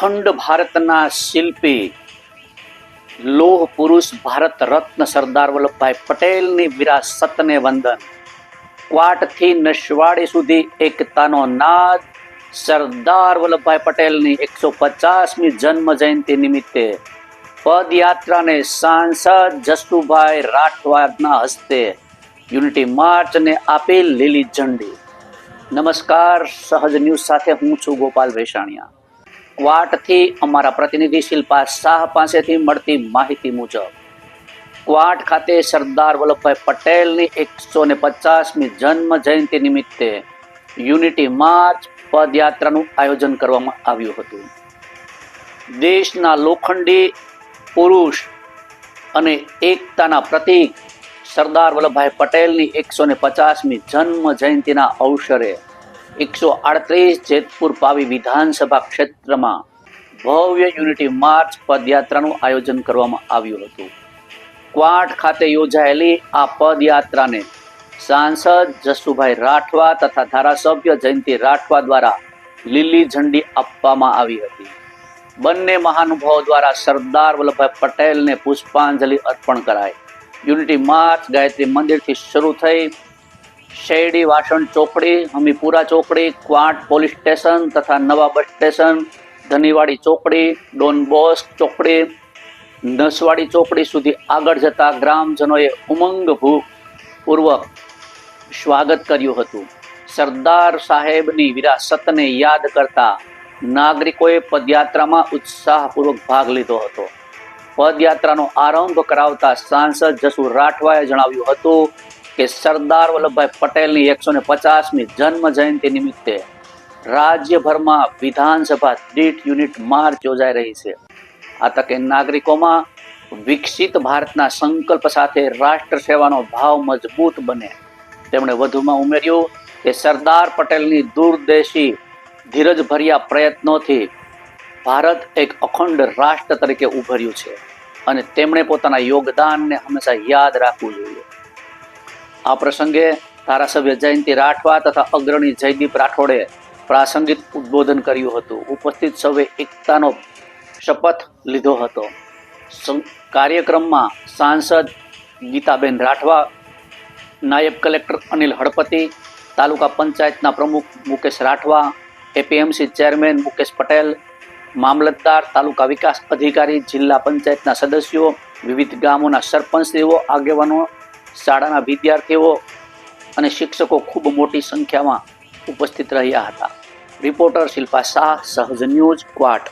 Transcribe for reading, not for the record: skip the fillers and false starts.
અખંડ ભારતના શિલ્પી લોહ પુરુષ ભારત રત્ન સરદાર વલ્લભભાઈ પટેલની વિરાસતને વંદન. ક્વાટથી નસવાડી સુધી એકતાનો નાદ. સરદાર વલ્લભભાઈ પટેલની 150મી જન્મ જયંતિ નિમિત્તે પદયાત્રાને સાંસદ જસુભાઈ રાઠવાના હસ્તે યુનિટી માર્ચને આપી લીલી ઝંડી. નમસ્કાર, સહજ ન્યૂઝ સાથે હું છું ગોપાલ વેસાણિયા. ક્વાટથી અમારા પ્રતિનિધિ શિલ્પા શાહ પાસેથી મળતી માહિતી મુજબ ક્વાટ ખાતે સરદાર વલ્લભભાઈ પટેલની 150મી જન્મ જયંતિ નિમિત્તે યુનિટી માર્ચ પદયાત્રાનું આયોજન કરવામાં આવ્યું હતું. દેશના લોખંડી પુરુષ અને એકતાના પ્રતીક સરદાર વલ્લભભાઈ પટેલની 150મી જન્મ જયંતિના અવસરે 138 જેતપુર પાવી વિધાનસભા ક્ષેત્રમાં ભવ્ય યુનિટી માર્ચ પદયાત્રાનું આયોજન કરવામાં આવ્યું હતું. ક્વાટ ખાતે યોજાયેલી આ પદયાત્રાને સાંસદ જસુભાઈ રાઠવા તથા ધારાસભ્ય જયંતિ રાઠવા દ્વારા લીલી ઝંડી આપવામાં આવી હતી. બંને મહાનુભાવો દ્વારા સરદાર વલ્લભભાઈ પટેલને પુષ્પાંજલિ અર્પણ કરાઈ. યુનિટી માર્ચ ગાયત્રી મંદિરથી શરૂ થઈ શેરડી વાસણ ચોકડી, હમીપુરા ચોકડી, ક્વાટ પોલીસ સ્ટેશન તથા નવા બસ સ્ટેશન, ધનીવાડી ચોકડી, ડોન બોસ્ક ચોકડી, નસવાડી ચોકડી સુધી આગળ જતા ગ્રામજનોએ ઉમંગપૂર્વક સ્વાગત કર્યું હતું. સરદાર સાહેબની વિરાસતને યાદ કરતા નાગરિકોએ પદયાત્રામાં ઉત્સાહપૂર્વક ભાગ લીધો હતો. પદયાત્રાનો આરંભ કરાવતા સાંસદ જસુ રાઠવાએ જણાવ્યું હતું કે સરદાર વલ્લભભાઈ પટેલની 150મી જન્મ જયંતિ નિમિત્તે રાજ્યભરમાં વિધાનસભા દીઠ યુનિટ માર્ચ યોજાઈ રહી છે. આ તકે નાગરિકોમાં વિકસિત ભારતના સંકલ્પ સાથે રાષ્ટ્ર સેવાનો ભાવ મજબૂત બને. તેમણે વધુમાં ઉમેર્યું કે સરદાર પટેલની દૂરદેશી ધીરજભર્યા પ્રયત્નોથી ભારત એક અખંડ રાષ્ટ્ર તરીકે ઉભર્યું છે અને તેમણે પોતાના યોગદાનને હંમેશા યાદ રાખવું જોઈએ. આ પ્રસંગે ધારાસભ્ય જયંતિ રાઠવા તથા અગ્રણી જયદીપ રાઠોડે પ્રાસંગિક ઉદ્બોધન કર્યું હતું. ઉપસ્થિત સૌએ એકતાનો શપથ લીધો હતો. કાર્યક્રમમાં સાંસદ ગીતાબેન રાઠવા, નાયબ કલેક્ટર અનિલ હળપતિ, તાલુકા પંચાયતના પ્રમુખ મુકેશ રાઠવા, એપીએમસી ચેરમેન મુકેશ પટેલ, મામલતદાર, તાલુકા વિકાસ અધિકારી, જિલ્લા પંચાયતના સદસ્યો, વિવિધ ગામોના સરપંચશ્રીઓ, આગેવાનો, શાળાના વિદ્યાર્થીઓ અને શિક્ષકો ખૂબ મોટી સંખ્યામાં ઉપસ્થિત રહ્યા હતા. રિપોર્ટર શિલ્પા શાહ, સહજ ન્યૂઝ, ક્વાટ.